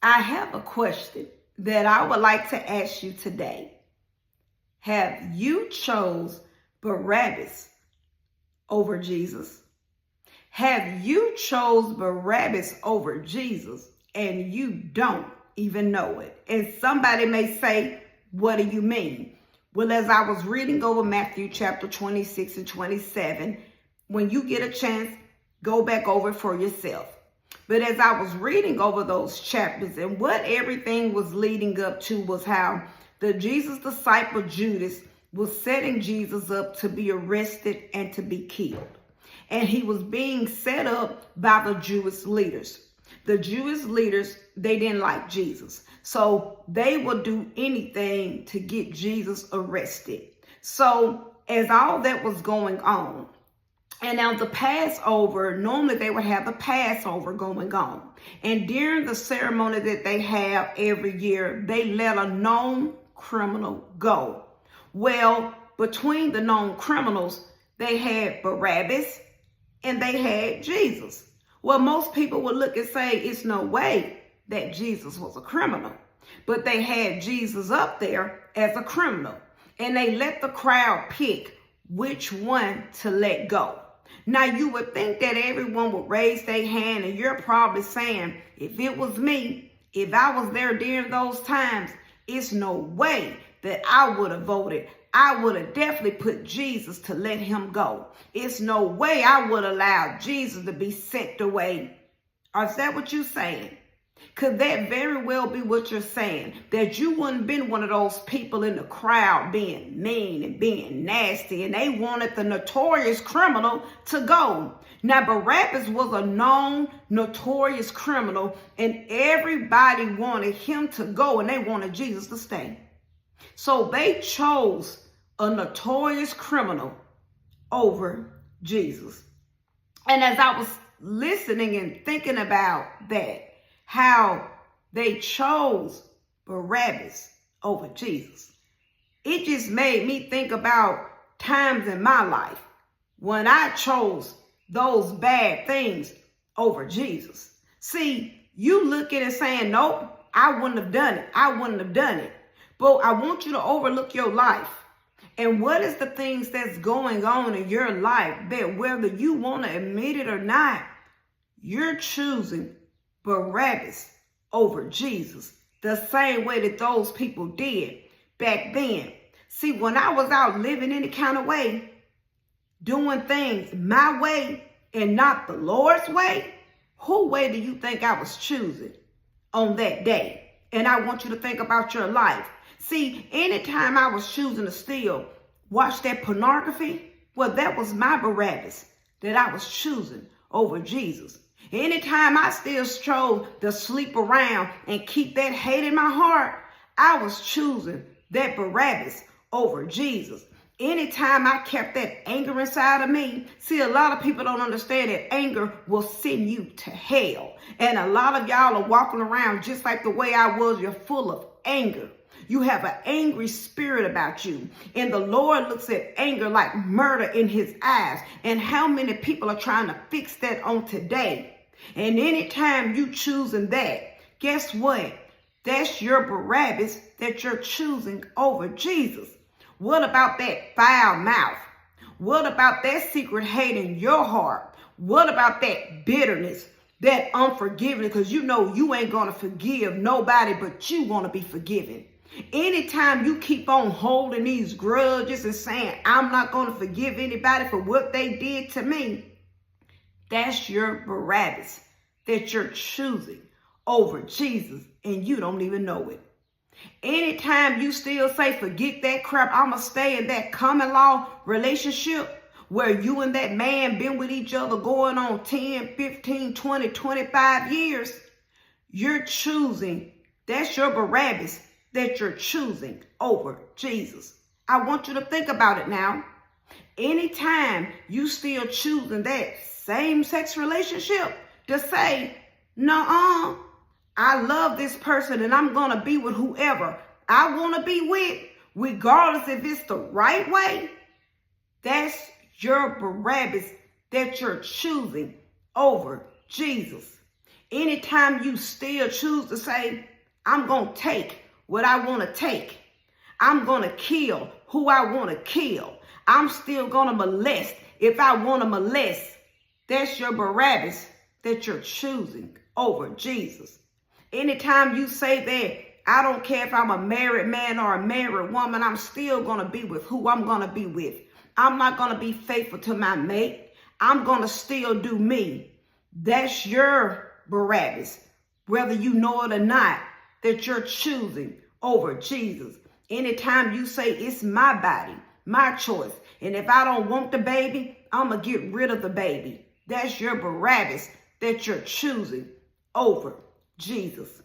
I have a question that I would like to ask you today. Have you chose Barabbas over Jesus? Have you chose Barabbas over Jesus and you don't even know it? And somebody may say, what do you mean? Well, as I was reading over Matthew chapter 26 and 27, when you get a chance, go back over it for yourself. But as I was reading over those chapters, and what everything was leading up to was how the Jesus disciple Judas was setting Jesus up to be arrested and to be killed. And he was being set up by the Jewish leaders. The Jewish leaders, they didn't like Jesus. So they would do anything to get Jesus arrested. So as all that was going on, and now the Passover, normally they would have the Passover going on. And during the ceremony that they have every year, they let a known criminal go. Well, between the known criminals, they had Barabbas and they had Jesus. Well, most people would look and say, it's no way that Jesus was a criminal. But they had Jesus up there as a criminal. And they let the crowd pick which one to let go. Now, you would think that everyone would raise their hand, and you're probably saying, if it was me, if I was there during those times, it's no way that I would have voted. I would have definitely put Jesus to let him go. It's no way I would allow Jesus to be sent away. Or is that what you're saying? Could that very well be what you're saying? That you wouldn't have been one of those people in the crowd being mean and being nasty, and they wanted the notorious criminal to go. Now, Barabbas was a known notorious criminal, and everybody wanted him to go, and they wanted Jesus to stay. So they chose a notorious criminal over Jesus. And as I was listening and thinking about that, how they chose Barabbas over Jesus, it just made me think about times in my life when I chose those bad things over Jesus. See, you look at it saying, nope, I wouldn't have done it. I wouldn't have done it. But I want you to overlook your life. And what is the things that's going on in your life that whether you want to admit it or not, you're choosing Barabbas over Jesus, the same way that those people did back then. See, when I was out living any kind of way, doing things my way and not the Lord's way, whose way do you think I was choosing on that day? And I want you to think about your life. See, anytime I was choosing to still watch that pornography, well, that was my Barabbas that I was choosing over Jesus. Anytime I still chose to sleep around and keep that hate in my heart, I was choosing that Barabbas over Jesus. Anytime I kept that anger inside of me, see, a lot of people don't understand that anger will send you to hell. And a lot of y'all are walking around just like the way I was. You're full of anger. You have an angry spirit about you. And the Lord looks at anger like murder in his eyes. And how many people are trying to fix that on today? And anytime you choosing that, guess what? That's your Barabbas that you're choosing over Jesus. What about that foul mouth? What about that secret hate in your heart? What about that bitterness, that unforgiveness? Because you know you ain't going to forgive nobody, but you want to be forgiven. Anytime you keep on holding these grudges and saying, I'm not going to forgive anybody for what they did to me, that's your Barabbas that you're choosing over Jesus, and you don't even know it. Anytime you still say, forget that crap, I'm going to stay in that common law relationship where you and that man been with each other going on 10, 15, 20, 25 years, you're choosing, that's your Barabbas that you're choosing over Jesus. I want you to think about it now. Anytime you still choosing that same-sex relationship to say, nuh-uh, I love this person and I'm going to be with whoever I want to be with, regardless if it's the right way, that's your Barabbas that you're choosing over Jesus. Anytime you still choose to say, I'm going to take what I want to take. I'm going to kill who I want to kill. I'm still going to molest if I want to molest. That's your Barabbas that you're choosing over Jesus. Anytime you say that, I don't care if I'm a married man or a married woman, I'm still going to be with who I'm going to be with. I'm not going to be faithful to my mate. I'm going to still do me. That's your Barabbas, whether you know it or not, that you're choosing over Jesus. Anytime you say it's my body, my choice, and if I don't want the baby, I'm going to get rid of the baby. That's your Barabbas that you're choosing over Jesus.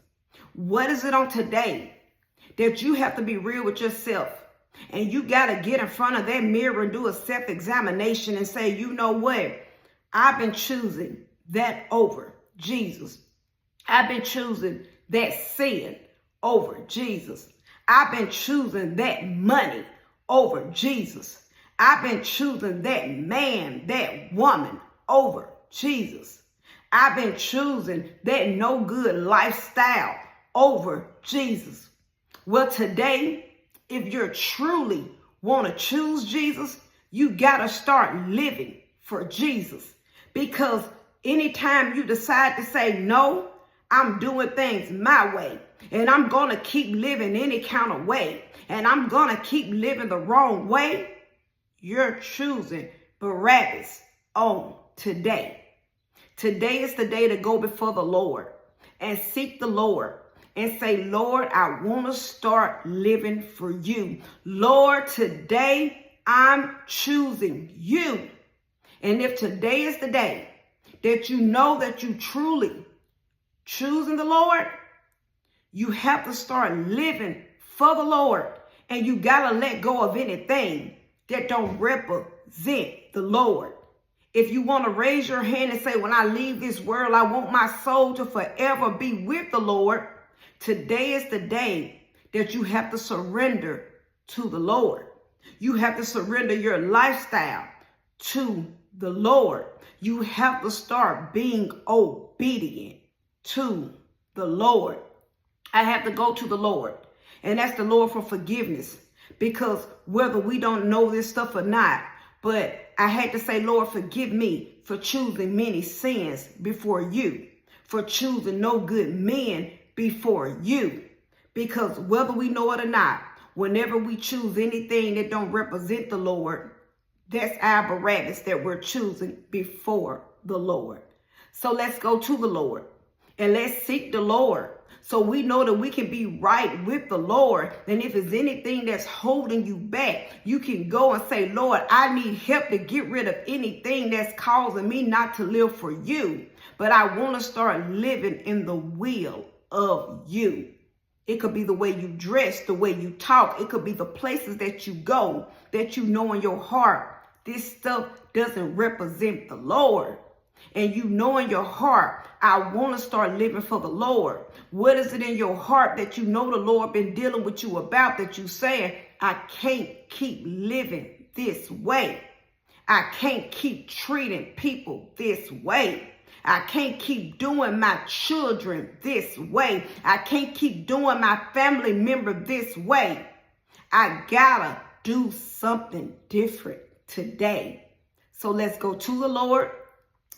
What is it on today that you have to be real with yourself? And you got to get in front of that mirror and do a self-examination and say, you know what? I've been choosing that over Jesus. I've been choosing that sin over Jesus. I've been choosing that money over Jesus. I've been choosing that man, that woman over Jesus. I've been choosing that no good lifestyle over Jesus. Well, today, if you truly want to choose Jesus, you got to start living for Jesus. Because anytime you decide to say, no, I'm doing things my way, and I'm going to keep living any kind of way, and I'm going to keep living the wrong way, you're choosing Barabbas on today. Today is the day to go before the Lord and seek the Lord and say, Lord, I want to start living for you. Lord, today I'm choosing you. And if today is the day that you know that you truly choosing the Lord, you have to start living for the Lord. And you got to let go of anything that don't represent the Lord. If you want to raise your hand and say, when I leave this world, I want my soul to forever be with the Lord, today is the day that you have to surrender to the Lord. You have to surrender your lifestyle to the Lord. You have to start being obedient to the Lord. I have to go to the Lord and ask the Lord for forgiveness, because whether we don't know this stuff or not, but I had to say, Lord, forgive me for choosing many sins before you, for choosing no good men before you. Because whether we know it or not, whenever we choose anything that don't represent the Lord, that's our Barabbas that we're choosing before the Lord. So let's go to the Lord and let's seek the Lord, so we know that we can be right with the Lord. And if there's anything that's holding you back, you can go and say, Lord, I need help to get rid of anything that's causing me not to live for you. But I want to start living in the will of you. It could be the way you dress, the way you talk. It could be the places that you go, that you know in your heart, this stuff doesn't represent the Lord. And you know in your heart, I want to start living for the Lord. What is it in your heart that you know the Lord been dealing with you about, that you saying, I can't keep living this way. I can't keep treating people this way. I can't keep doing my children this way. I can't keep doing my family member this way. I gotta do something different today. So let's go to the Lord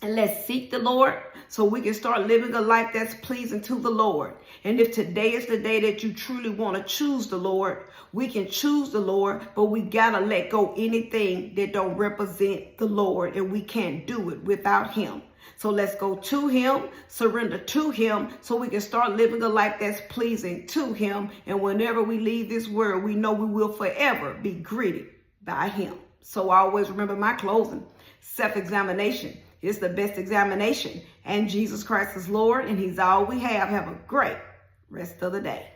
and let's seek the Lord, so we can start living a life that's pleasing to the Lord. And if today is the day that you truly want to choose the Lord, we can choose the Lord, but we got to let go anything that don't represent the Lord, and we can't do it without him. So let's go to him, surrender to him, so we can start living a life that's pleasing to him. And whenever we leave this world, we know we will forever be greeted by him. So always remember my closing. Self-examination is the best examination. And Jesus Christ is Lord, and he's all we have. Have a great rest of the day.